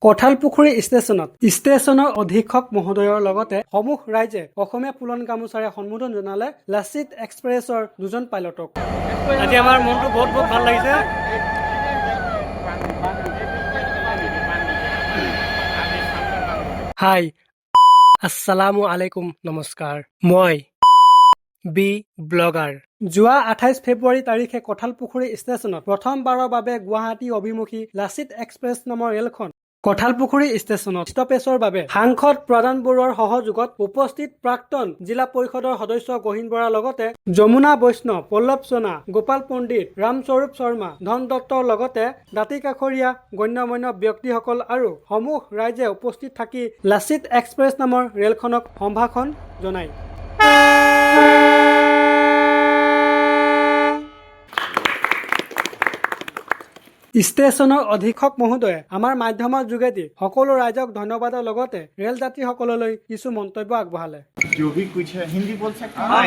কঠালপুখুৰী ষ্টেচনৰ অধীক্ষক মহোদয়ৰ লগতে সমূহ ৰাইজে অসমীয়া ফুলন গামোচাৰে সন্মোধন জনালে লাচিত এক্সপ্ৰেছৰ দুজন পাইলটক। আজি আমাৰ মনটো বহুত ভাল লাগিছে। হাই, আসসালামু আলাইকুম, নমস্কাৰ। মই বি ব্লগাৰ। যোৱা 28 ফেব্ৰুৱাৰী তাৰিখে কঠালপুখুৰী ষ্টেচনত প্ৰথমবাৰৰ বাবে গুৱাহাটী অভিমুখী লাচিত এক্সপ্ৰেছ নামৰ ৰেলখন কঠালপুখুৰী ষ্টেচনত ষ্টপেজৰ বাবে সাংসদ প্ৰধান বৰুৱাৰ সহযোগত উপস্থিত প্ৰাক্তন জিলা পৰিষদৰ সদস্য গহীন বৰাৰ লগতে যমুনা বৈষ্ণৱ, পল্লৱ সোণা, গোপাল পণ্ডিত, ৰামস্বৰূপ শৰ্মা, ধন দত্তৰ লগতে দাঁতিকাষৰীয়া গণ্যমান্য ব্যক্তিসকল আৰু সমূহ ৰাইজে উপস্থিত থাকি লাচিত এক্সপ্ৰেছ নামৰ ৰেলখনক সম্ভাষণ জনায়। ষ্টেচনৰ অধীক্ষক মহোদয়ে আমাৰ মাধ্যমৰ যোগেদি সকলো ৰাইজক ধন্যবাদৰ লগতে ৰেল যাত্ৰীসকললৈ কিছু মন্তব্য আগবঢ়ালে। जो भी कुछ है हिंदी बोल सकते हैं।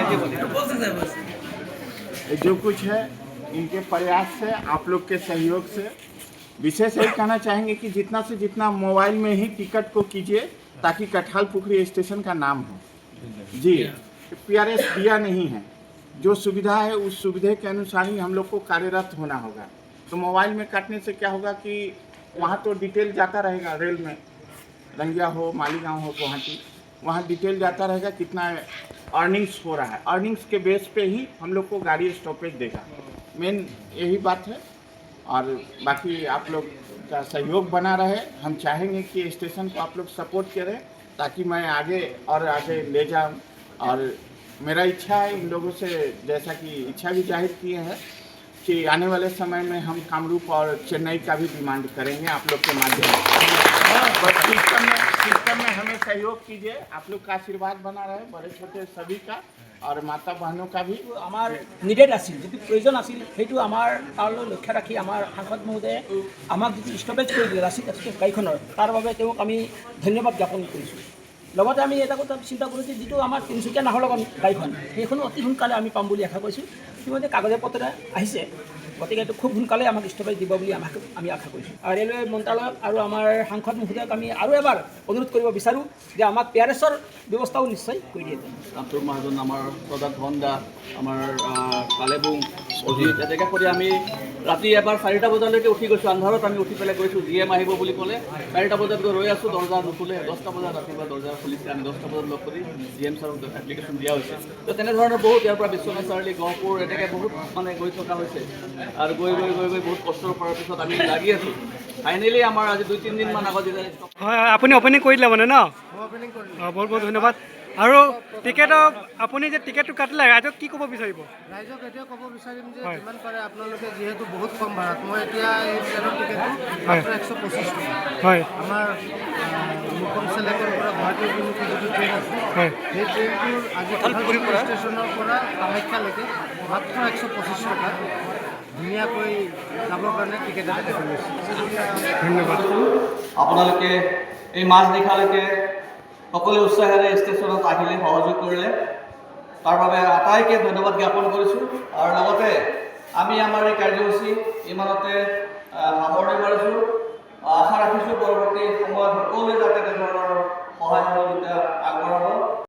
जो कुछ है इनके प्रयास से, आप लोग के सहयोग से विशेष यही कहना चाहेंगे कि जितना से जितना मोबाइल में ही टिकट को कीजिए ताकि कठालपुखुरी स्टेशन का नाम हो। जी, PRS दिया नहीं है, जो सुविधा है उस सुविधा के अनुसार ही हम लोग को कार्यरत होना होगा। तो मोबाइल में काटने से क्या होगा कि वहाँ तो डिटेल जाता रहेगा, रेल में रंगिया हो, मालीगांव हो, गुवाहाटी, वहाँ डिटेल जाता रहेगा कितना अर्निंग्स हो रहा है। अर्निंग्स के बेस पे ही हम लोग को गाड़ी स्टॉपेज देगा। मेन यही बात है और बाकी आप लोग का सहयोग बना रहे। हम चाहेंगे कि स्टेशन को आप लोग सपोर्ट करें ताकि मैं आगे और आगे ले जाऊँ। और मेरा इच्छा है इन लोगों से, जैसा कि इच्छा भी जाहिर किए हैं कि आने वाले समय में हम कामरूप और चेन्नई का भी डिमांड करेंगे आप लोग के माध्यम से। बस सिस्टम में हमें सहयोग कीजिए, आप लोग का आशीर्वाद बना रहे, बड़े छोटे सभी का और माता बहनों का भी। आमार निडेड आसिल जो प्रयोजन आसिल हेतु आमार तारলৈ লক্ষ্য ৰাখি আমাৰ সাংসদ মহোদয়ে আমাক যিটো ষ্টপেজ কৰি দিলে লাচিত এক্সপ্ৰেছ গাড়ীখনৰ, তাৰ বাবে তেওঁক আমি ধন্যবাদ জ্ঞাপন কৰিছোঁ। লগতে আমি এটা কথা চিন্তা কৰোঁ যে যিটো আমাৰ তিনিচুকীয়া নাহৰলগুন গাড়ীখন সেইখনো অতি সোনকালে আমি পাম বুলি আশা কৰিছোঁ। ইতিমধ্যে কাগজে পত্ৰে আহিছে, গতিকে এইটো খুব সোনকালে আমাক ষ্টপেজ দিব বুলি আমি আশা কৰিছোঁ। আৰু ৰেলৱে মন্ত্ৰালয়ক আৰু আমাৰ সাংসদ মহোদয়ক আমি আৰু এবাৰ অনুৰোধ কৰিব বিচাৰোঁ যে আমাক PRSৰ ব্যৱস্থাও নিশ্চয় কৰি দিয়ে। আব্দুল মহাজন, আমাৰ প্ৰজাত ধনদা, আমাৰ কালেবুং অজিত, এনেকৈ কৰি আমি ৰাতি এবাৰ 4টা বজালৈকে উঠি গৈছোঁ। আন্ধাৰত আমি উঠি পেলাই গৈছোঁ। GM আহিব বুলি ক'লে 4টা বজাত গৈ ৰৈ আছোঁ, দৰ্জা নুখুলে। 10টা বজাত ৰাতিপুৱা দৰ্জা খুলিছে। আমি 10টা বজাত লগ কৰি GM ছাৰক এপ্লিকেশ্যন দিয়া হৈছে। তো তেনেধৰণৰ বহুত ইয়াৰ পৰা বিশ্বনাথ চাৰিআলি, গহপুৰ এনেকৈ বহুত মানে গৈ থকা হৈছে। আৰু গৈ বহুত কষ্টৰ কৰাৰ পিছত আমি লাগি আছোঁ। ফাইনেলি আমাৰ আজি 2-3 দিনমান আগত হয়, আপুনি অপেনিং কৰি দিলে মানে ন? অঁ, বহুত ধন্যবাদ। আৰু টিকেটক আপুনি যে টিকেটটো কাটিলে, ৰাইজক কি ক'ব বিচাৰিব? ৰাইজক এতিয়া ক'ব বিচাৰিম যে যিমান পাৰে আপোনালোকে, যিহেতু বহুত কম ভাড়াত, মই এতিয়া এই ট্ৰেইনৰ টিকেটটো মাত্ৰ 125 টকা। হয়, আমাৰ মুকম চেলেকৰ পৰা গুৱাহাটী অভিমুখী যিটো ট্ৰেইন আছে, সেই ট্ৰেইনটোৰ আজি কঠালপুখুৰী ষ্টেচনৰ পৰা কামাখ্যালৈকে মাত্ৰ 125 টকা ধুনীয়াকৈ যাবৰ কাৰণে টিকেট এটা কাটি লৈছে। ধন্যবাদ। আপোনালোকে এই মাজনিশালৈকে সকলোৱে উৎসাহেৰে ষ্টেচনত আহিলে, সহযোগ কৰিলে, তাৰ বাবে আটাইকে ধন্যবাদ জ্ঞাপন কৰিছোঁ। আৰু লগতে আমি আমাৰ এই কাৰ্যসূচী ইমানতে সামৰণি মাৰিছোঁ। আশা ৰাখিছোঁ পৰৱৰ্তী সময়ত সকলোৱে যাতে তেনেধৰণৰ সহায় সহযোগিতা আগবঢ়াব।